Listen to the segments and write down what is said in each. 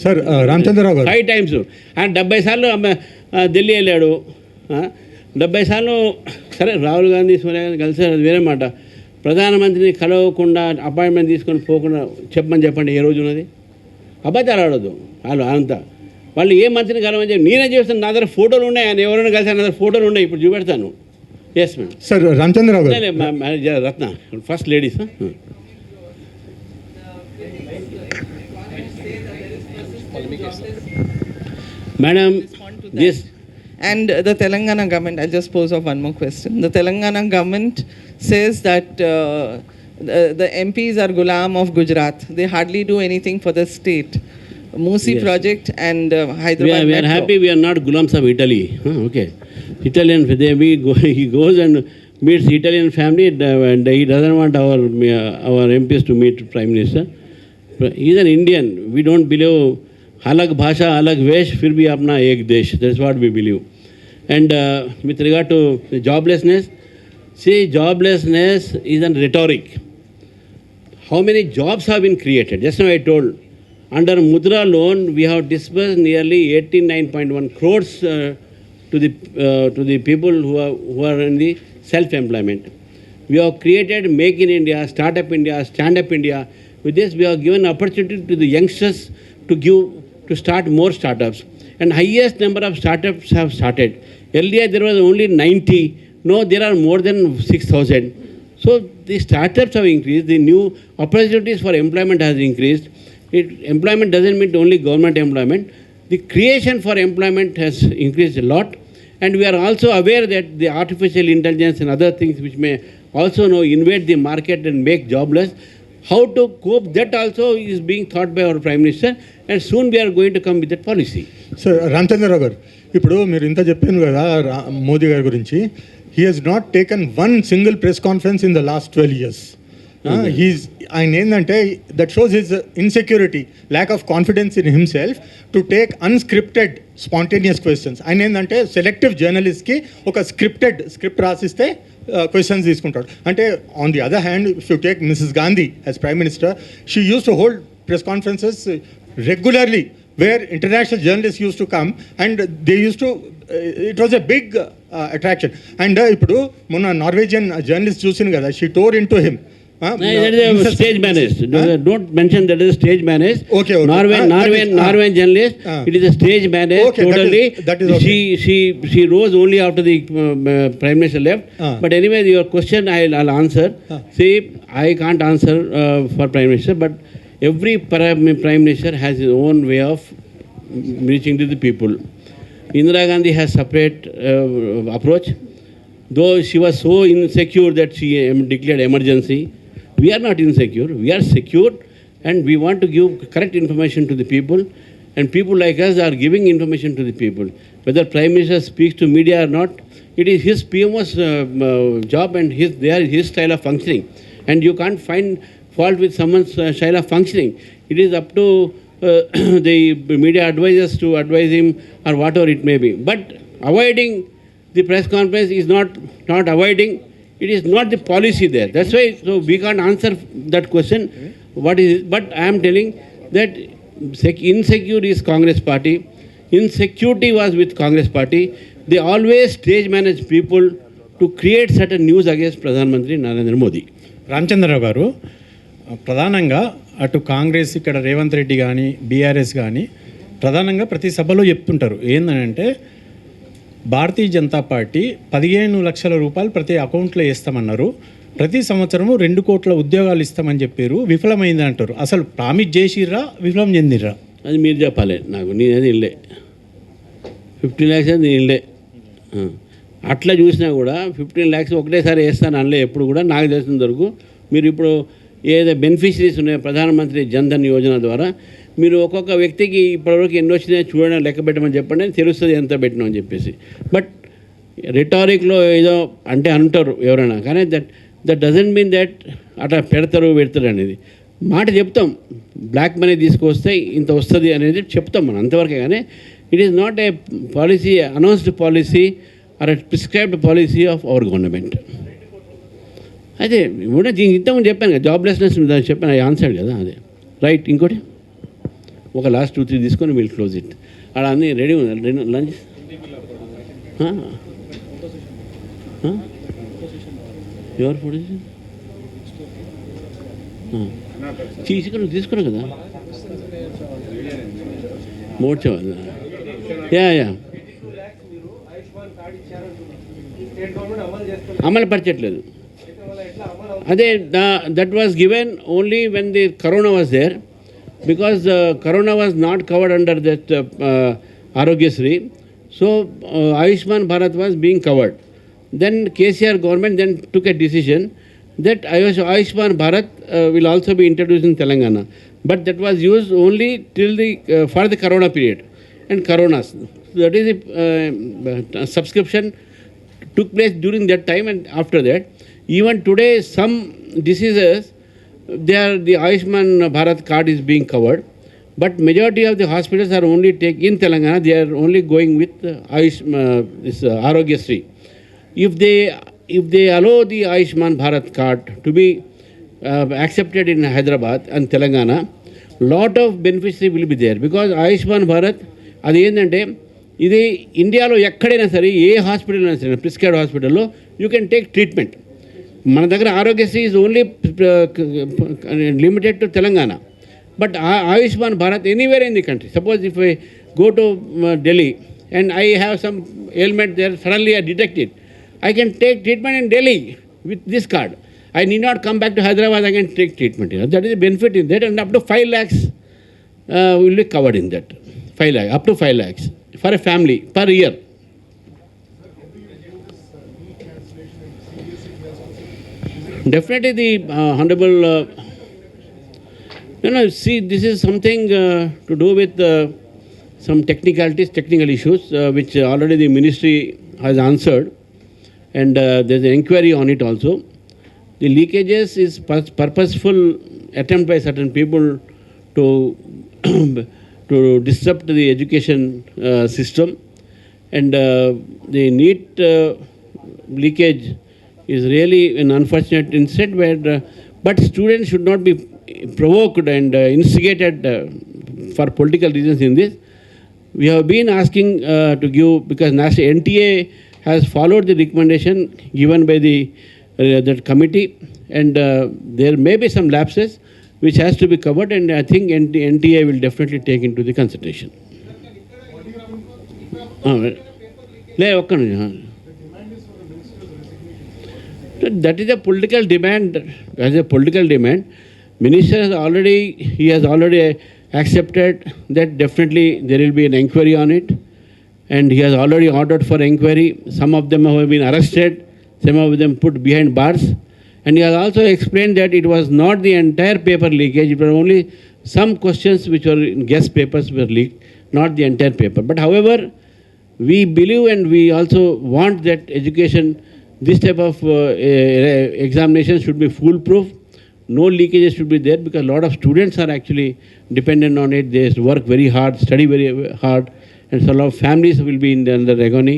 Sir Ramachandrarao గారు 5 times. ఆయన 70 సార్లు ఢిల్లీ వెళ్ళాడు. 70 సార్లు సరే రాహుల్ గాంధీ సోనియా గాంధీ కలిసారు, అది వేరే మాట. ప్రధానమంత్రిని కలవకుండా అపాయింట్మెంట్ తీసుకొని పోకుండా చెప్పండి ఏ రోజు ఉన్నది? అబద్ధాలు ఆడొద్దు వాళ్ళు అంతా. వాళ్ళు ఏ మంత్రిని కలవని చెప్పి నేనే చేస్తాను. నా దగ్గర ఫోటోలు ఉన్నాయి, ఆయన ఎవరైనా కలిసి నా దగ్గర ఫోటోలు ఉన్నాయి, ఇప్పుడు చూపెడతాను. Yes madam. సార్ రామచంద్రరావు గారు Ratna first ladies. Madam, this and the Telangana government, I'll just pose off one more question. The Telangana government says that the MPs are gulam of Gujarat. They hardly do anything for the state. Musi project and Hyderabad we are happy we are not gulams of Italy. Okay. Italian, he goes and meets Italian family and he doesn't want our MPs to meet Prime Minister. He is an Indian. We don't believe अलग भाषा अलग वेश फिर भी अपना एक देश. That's what we believe. And with regard to joblessness, see, joblessness is a rhetoric. How many jobs have been created? Just now I told, under Mudra loan we have disbursed nearly 89.1 crores to the people who are in the self-employment. We have created Make in India, Startup India, Stand Up India. With this we have given opportunity to the youngsters to start more startups, and highest number of startups have started. Earlier there was only 90, now there are more than 6,000. So the startups have increased, the new opportunities for employment has increased. Employment doesn't mean only government employment. The creation for employment has increased a lot, and we are also aware that the artificial intelligence and other things which may also now invade the market and make jobless. How to cope, that also is being thought by our Prime Minister, and soon we are going to come with that policy. Sir Ramachandrarao garu, ఇప్పుడు మీరు ఇంత చెప్పాను కదా మోదీ గారి గురించి. He has not taken one single press conference in the last 12 years. ఆయన ఏంటంటే that shows his insecurity, lack of confidence in himself to take unscripted spontaneous questions. ఆయన ఏంటంటే సెలెక్టివ్ జర్నలిస్ట్కి ఒక స్క్రిప్ట్ రాసిస్తే క్వశ్చన్స్ తీసుకుంటాడు. అంటే on the other hand, if you take Mrs Gandhi as prime minister, she use to hold press conferences regularly where international journalists used to come and they used to, it was a big attraction. And ఇప్పుడు మొన్న Norwegian journalist చూసిన కదా, she tore into him. That is a stage managed. Don't mention that is a stage managed. Okay. Norwegian journalist. It is a stage managed. Okay, totally. That is okay. She rose only after the Prime Minister left. But anyway, your question I'll answer. See, I can't answer for Prime Minister, but every Prime Minister has his own way of reaching to the people. Indira Gandhi has separate approach. Though she was so insecure that she declared emergency, we are not insecure. We are secure, and we want to give correct information to the people, and people like us are giving information to the people. Whether Prime Minister speaks to media or not, it is his PMO's job and his style of functioning, and you can't find fault with someone's style of functioning. It is up to the media advisors to advise him or whatever it may be. But avoiding the press conference is not avoiding. It is not the policy there. That's why so we can't answer that question. What is it? But I am telling that insecure is Congress party. Insecurity was with Congress party. They always stage manage people to create certain news against Pradhan Mantri Narendra Modi. Ramachandrarao garu, ప్రధానంగా అటు కాంగ్రెస్, ఇక్కడ రేవంత్ రెడ్డి కానీ BRS కానీ ప్రధానంగా ప్రతి సభలో చెప్తుంటారు ఏంటంటే భారతీయ జనతా పార్టీ 15 లక్షల రూపాయలు ప్రతి అకౌంట్లో వేస్తామన్నారు, ప్రతి సంవత్సరము 2 కోట్ల ఉద్యోగాలు ఇస్తామని చెప్పారు, విఫలమైంది అంటారు. అసలు ప్రామిస్ చేసిర్రా, విఫలం చెందిర్రా? అది మీరు చెప్పాలి నాకు. నేనేది ఇల్లే 15 lakhs అది ఇల్లే. అట్లా చూసినా కూడా 15 lakhs ఒకటేసారి వేస్తాను అనలే ఎప్పుడు కూడా. నాకు తెలిసిన వరకు మీరు ఇప్పుడు ఏదైతే బెనిఫిషరీస్ ఉన్నాయో ప్రధానమంత్రి జన్ధన్ యోజన ద్వారా మీరు ఒక్కొక్క వ్యక్తికి ఇప్పటివరకు ఎన్ని వచ్చినాయో చూడడం, లెక్క పెట్టమని చెప్పండి, తెలుస్తుంది ఎంత పెట్టినాం అని చెప్పేసి. బట్ రిటారిక్లో ఏదో అంటే అంటారు ఎవరైనా, కానీ దట్ డజంట్ మీన్ దట్ అట్లా పెడతారు అనేది మాట చెప్తాం. బ్లాక్ మనీ తీసుకొస్తే ఇంత వస్తుంది అనేది చెప్తాం మనం, అంతవరకే. కానీ it is not a policy, announced policy or a prescribed policy of our government. అదే కూడా ఇంతకుముందు చెప్పాను కదా, జాబ్లెస్నెస్ చెప్పాను, ఆన్సర్డ్ కదా. అదే రైట్. ఇంకోటి ఒక లాస్ట్ 2-3 తీసుకొని వీళ్ళు క్లోజ్ ఇట్. అలా అన్నీ రెడీ ఉంది లంచ్. ఎవరు ఫోటో తీసుకున్నావు కదా మోడ్చా యా అమలు పరచట్లేదు. అదే that was given only when the corona was there, because corona was not covered under that Aarogyasri. So Ayushman Bharat was being covered. Then KCR government then took a decision that Ayushman Bharat will also be introduced in Telangana. But that was used only till for the Corona period and Coronas. That is the subscription took place during that time, and after that, even today, some diseases, the Ayushman Bharat card is being covered. But majority of the hospitals are only in Telangana, they are only going with Arogyasri. If they allow the Ayushman Bharat card to be accepted in Hyderabad and Telangana, lot of beneficiary will be there, because Ayushman Bharat అది ఏంటంటే ఇది ఇండియాలో ఎక్కడైనా సరే ఏ hospital అయినా సరే prescribed హాస్పిటల్లో you can take treatment. మన దగ్గర Aarogyasri is only limited to Telangana. But Ayushman Bharat anywhere in the country, suppose if I go to Delhi and I have some ailment there, suddenly I detect it, I can take treatment in Delhi with this card. I need not come back to Hyderabad, I can take treatment here. That is the benefit in that, and up to 5 lakhs will be covered in that. 5 lakhs, up to 5 lakhs for a family per year. Definitely the Honorable, see, this is something to do with some technical issues, which already the ministry has answered, and there's an inquiry on it also. The leakages is purposeful attempt by certain people to to disrupt the education system, and the NEET leakage is really an unfortunate incident where, but students should not be provoked and instigated for political reasons in this. We have been asking to give, because National NTA has followed the recommendation given by that committee, and there may be some lapses which has to be covered, and I think NTA will definitely take into the consideration. That is a political demand. As a political demand, Minister has already accepted that definitely there will be an inquiry on it, and he has already ordered for inquiry. Some of them have been arrested, some of them put behind bars, and he has also explained that it was not the entire paper leakage, it was only some questions which were in guest papers were leaked, not the entire paper. But however, we believe and we also want that education, this type of examination should be foolproof. No leakages should be there, because a lot of students are actually dependent on it. They work very hard, study very hard, and so a lot of families will be under agony.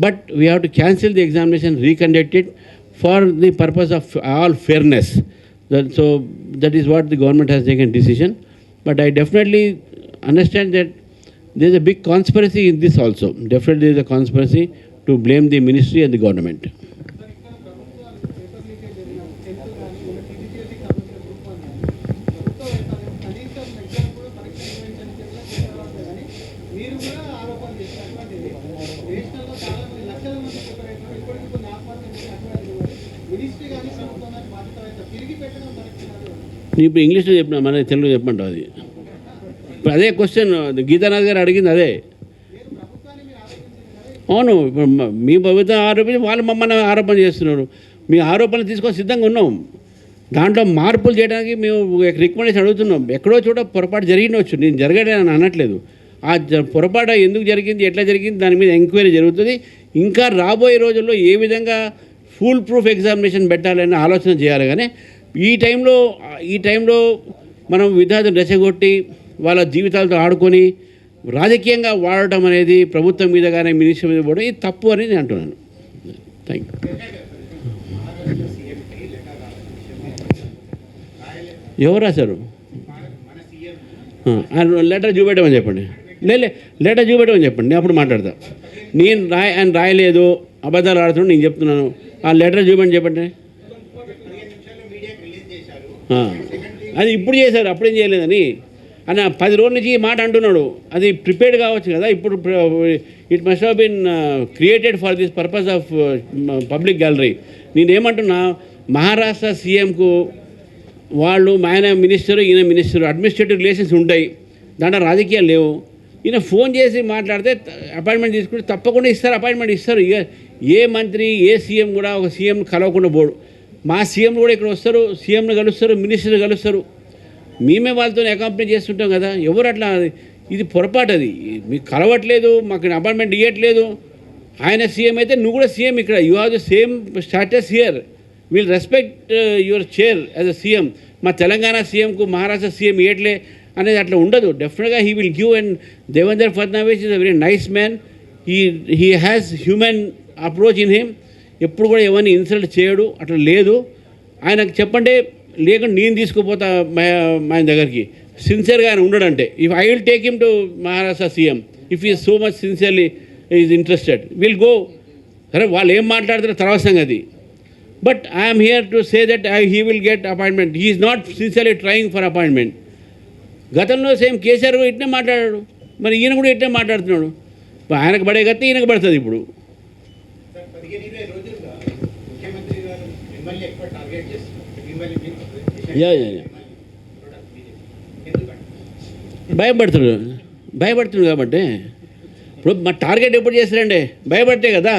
But we have to cancel the examination, reconduct it for the purpose of all fairness. So that is what the government has taken decision. But I definitely understand that there is a big conspiracy in this also. Definitely there is a conspiracy to blame the ministry and the government. నీ ఇప్పుడు ఇంగ్లీష్లో చెప్పిన మన తెలుగులో చెప్పమంటావు. అది ఇప్పుడు అదే క్వశ్చన్ గీతానాథ్ గారు అడిగింది అదే. అవును, మీ ప్రభుత్వం ఆరోపించి వాళ్ళు మమ్మల్ని ఆరోపణ చేస్తున్నారు. మీ ఆరోపణలు తీసుకొని సిద్ధంగా ఉన్నాం. దాంట్లో మార్పులు చేయడానికి మేము రికమెండేషన్ అడుగుతున్నాం. ఎక్కడో చోట పొరపాటు జరిగినవచ్చు, నేను జరగడని అనట్లేదు. ఆ పొరపాటు ఎందుకు జరిగింది, ఎట్లా జరిగింది, దాని మీద ఎంక్వైరీ జరుగుతుంది. ఇంకా రాబోయే రోజుల్లో ఏ విధంగా ఫుల్ ప్రూఫ్ ఎగ్జామినేషన్ పెట్టాలనే ఆలోచన చేయాలి. కానీ ఈ టైంలో మనం విద్యార్థులు రెచ్చగొట్టి వాళ్ళ జీవితాలతో ఆడుకొని రాజకీయంగా వాడటం అనేది ప్రభుత్వం మీద కానీ మినిస్టర్ మీద కూడా ఇది తప్పు అని నేను అంటున్నాను. Thank you. ఎవరు రాశారు? లెటర్ చూపెట్టమని చెప్పండి. లెటర్ చూపెట్టమని చెప్పండి, నేను అప్పుడు మాట్లాడతా. నేను ఆయన రాయలేదు, అబద్ధాలు ఆడుతున్నాడు, నేను చెప్తున్నాను. ఆ లెటర్ చూపెట్టి చెప్పండి. అది ఇప్పుడు చేశారు, అప్పుడేం చేయలేదని అన్న 10 రోజుల నుంచి ఈ మాట అంటున్నాడు. అది ప్రిపేర్డ్ కావచ్చు కదా. ఇప్పుడు it must have been created for this purpose of public gallery. నేనేమంటున్నా, మహారాష్ట్ర సీఎంకు వాళ్ళు ఆయన మినిస్టరు, ఈయన మినిస్టరు, అడ్మినిస్ట్రేటివ్ రిలేషన్స్ ఉంటాయి, దాంట్లో రాజకీయాలు లేవు. ఈయన ఫోన్ చేసి మాట్లాడితే అపాయింట్మెంట్ తీసుకుంటే తప్పకుండా ఇస్తారు, అపాయింట్మెంట్ ఇస్తారు. ఇక ఏ మంత్రి, ఏ సీఎం కూడా ఒక సీఎం కలవకుండా పోడు. మా సీఎం కూడా ఇక్కడ వస్తారు, సీఎంని కలుస్తారు, మినిస్టర్ని కలుస్తారు. మేమే వాళ్ళతో అకాంపనీ చేస్తుంటాం కదా. ఎవరు అట్లా, ఇది పొరపాటు. అది మీకు కలవట్లేదు, మాకు అపాయింట్మెంట్ ఇవ్వట్లేదు. ఆయన సీఎం అయితే నువ్వు కూడా సీఎం ఇక్కడ. You have the same status here. Will respect your chair as a CM. మా తెలంగాణ సీఎంకు మహారాష్ట్ర సీఎం ఇవ్వట్లే అనేది అట్లా ఉండదు. డెఫినెట్గా he will give. And Devendra Fadnavis is a very nice man. He has human approach in him. ఎప్పుడు కూడా ఎవరిని ఇన్సల్ట్ చేయడు, అట్లా లేదు. ఆయనకు చెప్పండి, లేకుండా నేను తీసుకుపోతా ఆయన దగ్గరికి. సిన్సియర్గా ఆయన ఉండడంటే, if I will take him to Maharashtra CM if is so much sincerely is interested, will go. సరే వాళ్ళు ఏం మాట్లాడుతారో తర్వాత సంగతి. But I'm here to say that he will get appointment. He is not sincerely trying for appointment. గతంలో same KCR కూడా ఇట్నే మాట్లాడాడు, మరి ఈయన కూడా ఇట్నే మాట్లాడుతున్నాడు. ఆయనకు పడే గతి ఈయనకు పడుతుంది ఇప్పుడు. భయపడుతున్నాడు కాబట్టి. ఇప్పుడు మా టార్గెట్ ఎప్పుడు చేస్తారండి, భయపడితే కదా.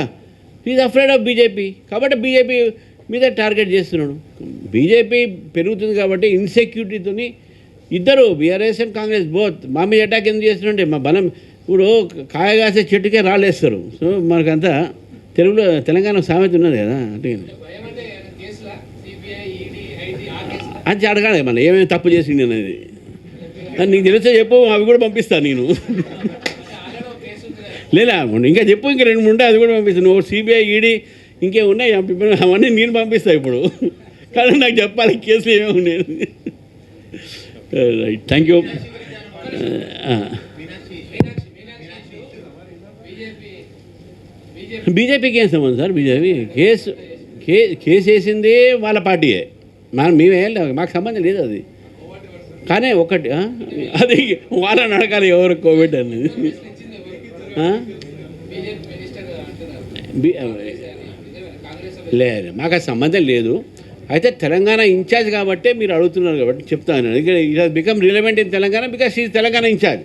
ఈజ్ అఫ్రైడ్ ఆఫ్ బీజేపీ, కాబట్టి బీజేపీ మీద టార్గెట్ చేస్తున్నాడు. బీజేపీ పెరుగుతుంది కాబట్టి ఇన్సెక్యూరిటీతో ఇద్దరు, బీఆర్ఎస్ అండ్ కాంగ్రెస్ బోత్ మా మీద అటాక్ ఎందుకు చేస్తుంటే, మా బలం ఇప్పుడు కాయగాసే చెట్టుకే రాళ్ళేస్తారు. సో మనకంతా తెలుగులో తెలంగాణ సామెత ఉన్నది కదా. అంటే అది అడగాలి మనం ఏమేమి తప్పు చేసింది అనేది. నీకు తెలిస్తే చెప్పు, అవి కూడా పంపిస్తాను నేను. లేదా ఇంకా చెప్పు, ఇంకా 2-3 ఉంటాయి, అది కూడా పంపిస్తాను. నువ్వు సిబిఐ, ఈడీ ఇంకేం ఉన్నాయి అవన్నీ నేను పంపిస్తాను ఇప్పుడు. కానీ నాకు చెప్పాలి కేసులు ఏమేమి ఉన్నాయి. Right, thank you. బీజేపీకి ఏం సంబంధం సార్? బీజేపీ కేసు వేసిందే వాళ్ళ పార్టీయే, మేమే మాకు సంబంధం లేదు అది. కానీ ఒకటి అది వాళ్ళని అడగాలి ఎవరు కోవిడ్ అనేది. లేదు, మాకు అది సంబంధం లేదు. అయితే తెలంగాణ ఇన్ఛార్జ్ కాబట్టి మీరు అడుగుతున్నారు కాబట్టి చెప్తాను. It has become relevant in Telangana because she Telangana incharge.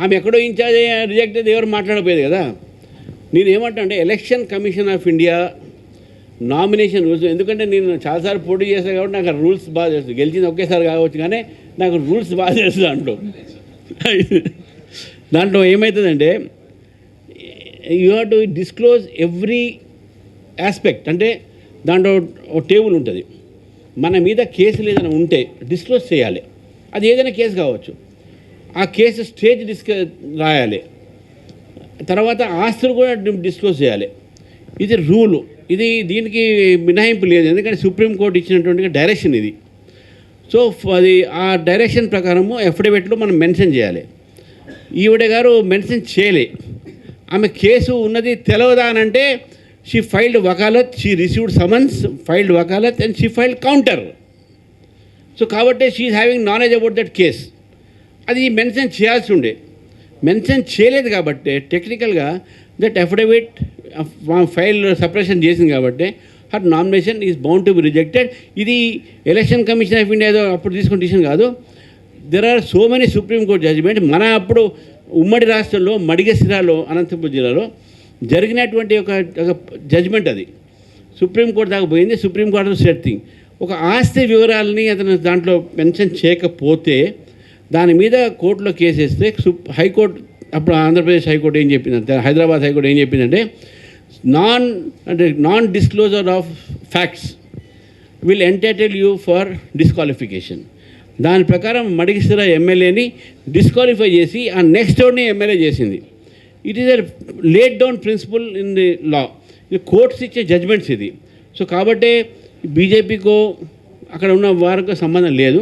ఆమె ఎక్కడో ఇన్ఛార్జ్ రిజెక్ట్ అయితే ఎవరు మాట్లాడపోయేది కదా. నేను ఏమంటా అంటే, election commission of India nomination rules, ఎందుకంటే నేను చాలాసార్లు పోటీ చేస్తాను కాబట్టి నాకు రూల్స్ బాగా తెలుసు. గెలిచింది ఒకేసారి కావచ్చు కానీ నాకు రూల్స్ బాగా తెలుసు. దాంట్లో ఏమవుతుందంటే, you have to disclose every aspect. అంటే దాంట్లో ఒక టేబుల్ ఉంటుంది, మన మీద కేసులు ఏదైనా ఉంటే డిస్క్లోజ్ చేయాలి. అది ఏదైనా కేసు కావచ్చు, ఆ కేసు స్టేజ్ రాయాలి. తర్వాత ఆస్తులు కూడా డిస్క్లోజ్ చేయాలి. ఇది రూలు. దీనికి మినహాయింపు లేదు, ఎందుకంటే సుప్రీంకోర్టు ఇచ్చినటువంటి డైరెక్షన్ ఇది. సో అది ఆ డైరెక్షన్ ప్రకారము ఎఫిడవిట్లో మనం మెన్షన్ చేయాలి. ఈవిడ గారు మెన్షన్ చేయలే. ఆమె కేసు ఉన్నది తెలవదా అని అంటే, she filed vakalat, she received summons, filed vakalat and she filed counter. So కాబట్టి she is having knowledge about that case. అది మెన్షన్ చేయాల్సి ఉండే, మెన్షన్ చేయలేదు కాబట్టి టెక్నికల్గా దట్ అఫిడవిట్ ఫైల్ సపరేషన్ చేసింది కాబట్టి her nomination is bound to be rejected. ఇది ఎలక్షన్ కమిషన్ ఆఫ్ ఇండియా ఏదో అప్పుడు తీసుకున్న డిసిషన్ కాదు. There are so many supreme court judgement. మన అప్పుడు ఉమ్మడి రాష్ట్రంలో మడిగసిరాలో, అనంతపురం జిల్లాలో జరిగినటువంటి ఒక జడ్జిమెంట్ అది సుప్రీంకోర్టు దాకా పోయింది. సుప్రీంకోర్టు సెట్ థింగ్, ఒక ఆస్తి వివరాలని అతను దాంట్లో మెన్షన్ చేయకపోతే దాని మీద కోర్టులో కేసు వేస్తే హైకోర్టు, అప్పుడు ఆంధ్రప్రదేశ్ హైకోర్టు ఏం చెప్పిందంటే, హైదరాబాద్ హైకోర్టు ఏం చెప్పిందంటే, non disclosure of facts will entitle you for disqualification. దాని ప్రకారం మడిగిసిరా ఎమ్మెల్యేని డిస్క్వాలిఫై చేసి ఆ నెక్స్ట్ డోర్ని ఎమ్మెల్యే చేసింది. It is a laid down principle in the law. ఇది కోర్ట్స్ ఇచ్చే జడ్జ్మెంట్స్ ఇది. సో కాబట్టి బీజేపీకో అక్కడ ఉన్న వారికి సంబంధం లేదు.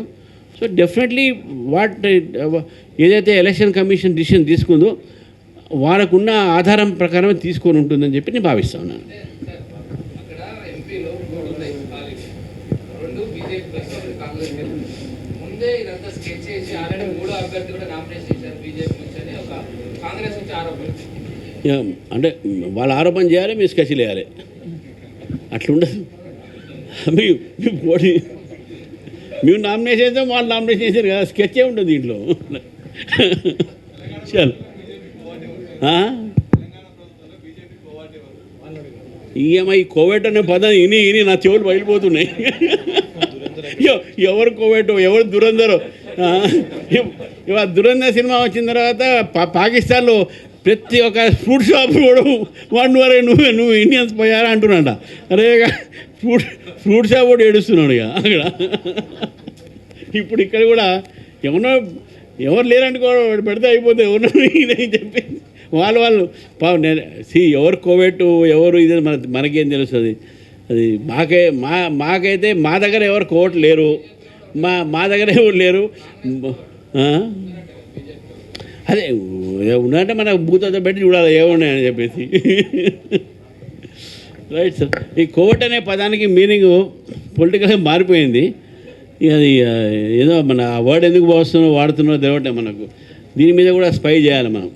సో డెఫినెట్లీ ఏదైతే ఎలక్షన్ కమిషన్ డిసిషన్ తీసుకుందో వాళ్ళకున్న ఆధారం ప్రకారం తీసుకొని ఉంటుందని చెప్పి నేను భావిస్తా ఉన్నాను. అక్కడ ఎంపీలో 3 ఉన్నాయి ఖాళీలు. 2 బీజేపీ కాంగ్రెస్ ముందే ఇదంతా స్కెచ్ చేసి ఆల్రెడీ 3వ అభ్యర్థి కూడా నామినేట్ చేశారు బీజేపీ నుంచి అని ఒక కాంగ్రెస్ నుంచి ఆరోపణ. అంటే వాళ్ళు ఆరోపణ చేయాలి, మీరు స్కెచ్ వేయాలి, అట్లుండదు. మేము నామినేషన్ చేస్తాం, వాళ్ళు నామినేషన్ చేశారు కదా, స్కెచ్చే ఉంటుంది దీంట్లో. చాలు ఈఎంఐ కోవిడ్ అనే పదం ఇని నా చెవులు బయలుపోతున్నాయి. ఎవరు కోవిడ్, ఎవరు దురంధరో. ఇవాళ దురంధర్ సినిమా వచ్చిన తర్వాత పాకిస్తాన్లో ప్రతి ఒక్క ఫ్రూట్ షాప్ కూడా వాడు నువ్వు ఇండియన్స్ పోయారా అంటున్నాడ. అరే ఫ్రూట్ షాప్ కూడా ఏడుస్తున్నాడు ఇక అక్కడ. ఇప్పుడు ఇక్కడ కూడా ఎవరు లేరంటే పెడితే అయిపోతే ఎవరు ఇదని చెప్పి వాళ్ళు ఎవరు కోవిడ్ ఎవరు ఇది మనకేం తెలుస్తుంది. అది మాకైతే మా దగ్గర ఎవరు కోవిడ్ లేరు, మా దగ్గర ఎవరు లేరు. అదే ఉన్నట్టే మన భూతతో పెట్టి చూడాలి ఏమున్నాయని చెప్పేసి. Right sir. ఈ కోవిడ్ అనే పదానికి మీనింగ్ పొలిటికల్గా మారిపోయింది. అది ఏదో మన వర్డ్ ఎందుకు వాడుతున్నారో తెలియట్లేదు మనకు. దీని మీద కూడా స్పై చేయాలి మనం.